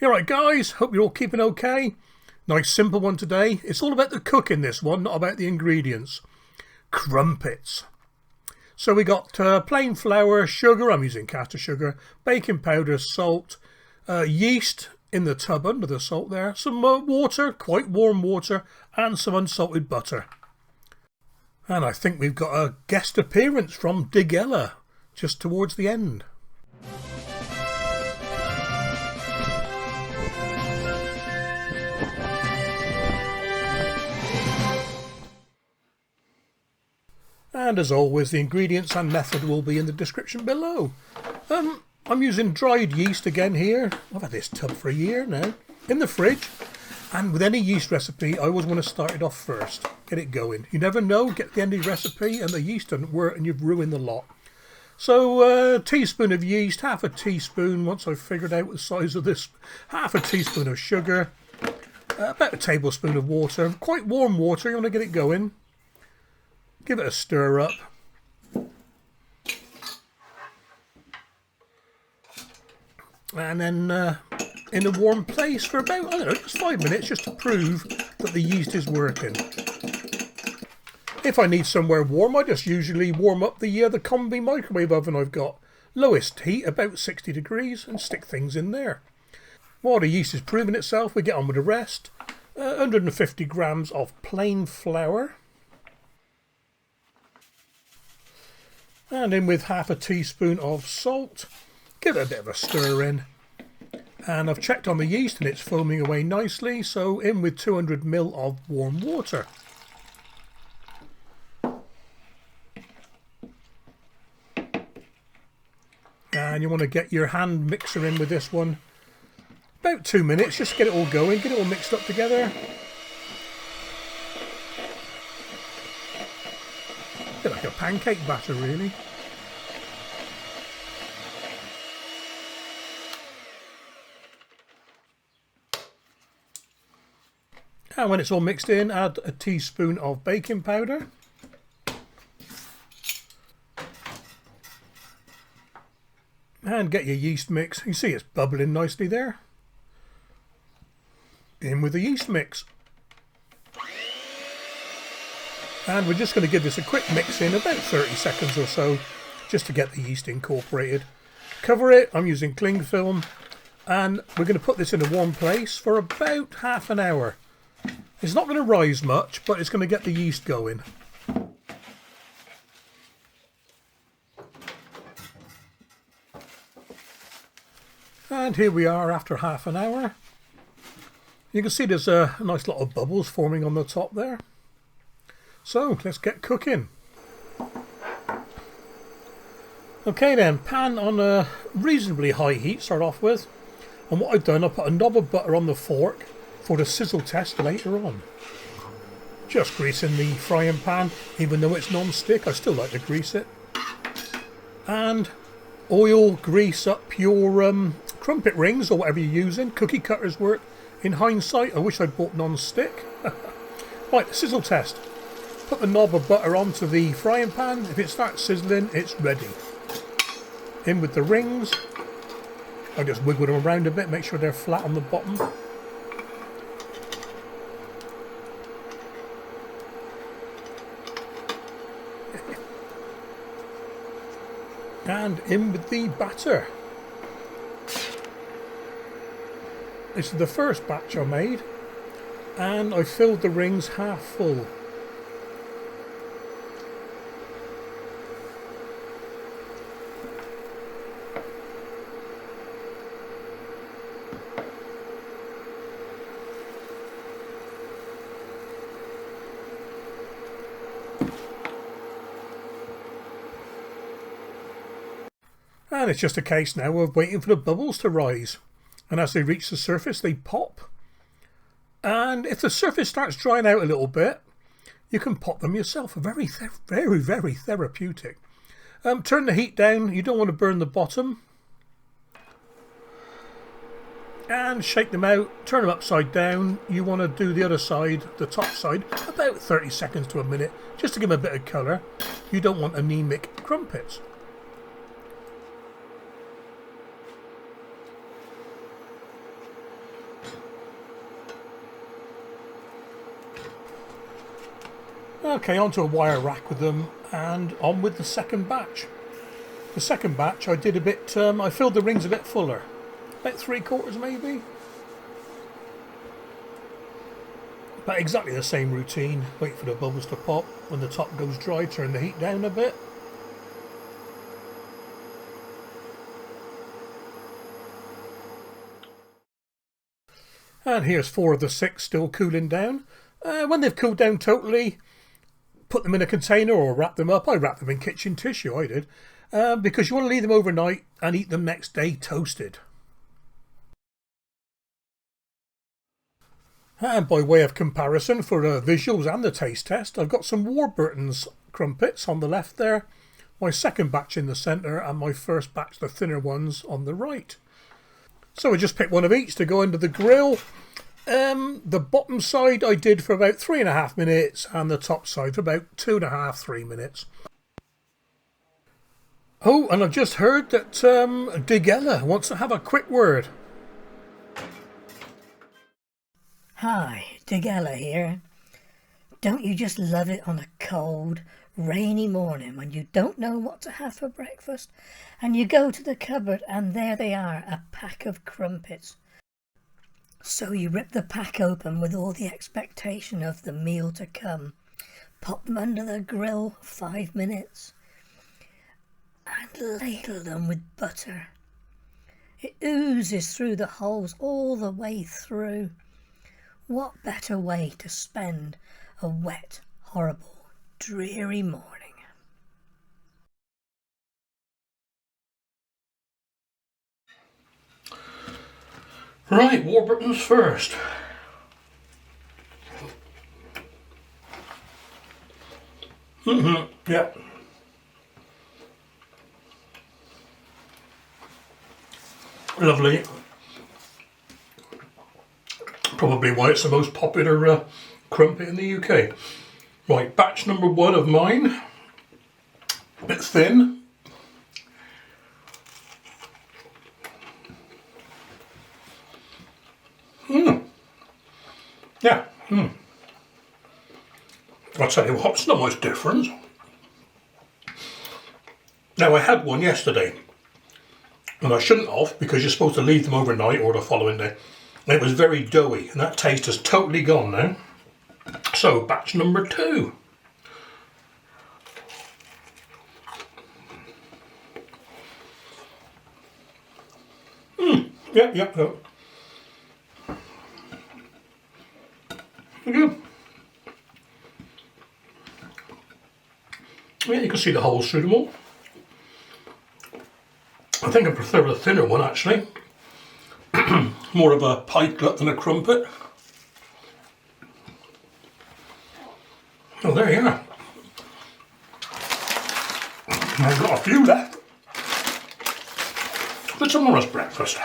Alright guys, hope you're all keeping okay. Nice simple one today. It's all about the cooking this one, not about the ingredients. Crumpets. So we got plain flour, sugar, I'm using caster sugar, baking powder, salt, yeast in the tub under the salt there, some water, quite warm water, and some unsalted butter. And I think we've got a guest appearance from Digella just towards the end. And as always, the ingredients and method will be in the description below. I'm using dried yeast again here. I've had this tub for a year now, in the fridge. And with any yeast recipe, I always want to start it off first. Get it going. You never know, get to the end of the recipe and the yeast doesn't work and you've ruined the lot. So a teaspoon of yeast, half a teaspoon, once I've figured out the size of this, half a teaspoon of sugar, about a tablespoon of water, quite warm water, you want to get it going. Give it a stir up. And then in a warm place for about, I don't know, just 5 minutes just to prove that the yeast is working. If I need somewhere warm, I just usually warm up the combi microwave oven I've got. Lowest heat, about 60 degrees, and stick things in there. While the yeast is proving itself, we get on with the rest. 150 grams of plain flour. And in with half a teaspoon of salt. Give it a bit of a stir in. And I've checked on the yeast and it's foaming away nicely, so in with 200 ml of warm water. And you want to get your hand mixer in with this one. About 2 minutes, just get it all going, get it all mixed up together. A bit like a pancake batter really. And when it's all mixed in, add a teaspoon of baking powder. And get your yeast mix. You see it's bubbling nicely there. In with the yeast mix. And we're just going to give this a quick mix in, about 30 seconds or so, just to get the yeast incorporated. Cover it, I'm using cling film, and we're going to put this in a warm place for about half an hour. It's not going to rise much, but it's going to get the yeast going. And here we are after half an hour. You can see there's a nice lot of bubbles forming on the top there. So let's get cooking. Okay then, pan on a reasonably high heat, start off with. And what I've done, I put a knob of butter on the fork for the sizzle test later on. Just greasing the frying pan, even though it's non-stick, I still like to grease it. And oil, grease up your crumpet rings or whatever you're using. Cookie cutters work. In hindsight, I wish I'd bought non-stick. Right, the sizzle test. Put the knob of butter onto the frying pan. If it starts sizzling, it's ready. In with the rings. I just wiggle them around a bit, make sure they're flat on the bottom. And in with the batter. This is the first batch I made, and I filled the rings half full. And it's just a case now of waiting for the bubbles to rise. And as they reach the surface, they pop. And if the surface starts drying out a little bit, you can pop them yourself. Very, very therapeutic. Turn the heat down. You don't want to burn the bottom. And shake them out. Turn them upside down. You want to do the other side, the top side, about 30 seconds to a minute, just to give them a bit of colour. You don't want anemic crumpets. Okay, onto a wire rack with them, and on with the second batch. The second batch I did a bit, I filled the rings a bit fuller. About 3/4 maybe. But exactly the same routine. Wait for the bubbles to pop. When the top goes dry, turn the heat down a bit. And here's 4 of the 6 still cooling down. When they've cooled down totally, put them in a container or wrap them up. I wrapped them in kitchen tissue, I did. Because you want to leave them overnight and eat them next day toasted. And by way of comparison for the visuals and the taste test, I've got some Warburton's crumpets on the left there, my second batch in the centre, and my first batch, the thinner ones, on the right. So I just picked one of each to go into the grill. The bottom side I did for about 3.5 minutes, and the top side for about 2.5–3 minutes. Oh, and I've just heard that Digella wants to have a quick word. Hi, Digella here. Don't you just love it on a cold, rainy morning when you don't know what to have for breakfast and you go to the cupboard and there they are, a pack of crumpets. So you rip the pack open with all the expectation of the meal to come, pop them under the grill 5 minutes and ladle them with butter. It oozes through the holes all the way through. What better way to spend a wet, horrible, dreary morning? Right, Warburton's first. Yeah. Lovely. Probably why it's the most popular crumpet in the UK. Right, batch number 1 of mine. A bit thin. Yeah. I'll tell you what, it's not much difference. Now I had one yesterday, and I shouldn't have because you're supposed to leave them overnight or the following day. It was very doughy, and that taste has totally gone now. So, batch number 2. Yep. Good. Yeah, you can see the holes through them all. I think I prefer the thinner one actually. More of a pie glut than a crumpet. Oh, there you are. I've got a few left for tomorrow's breakfast.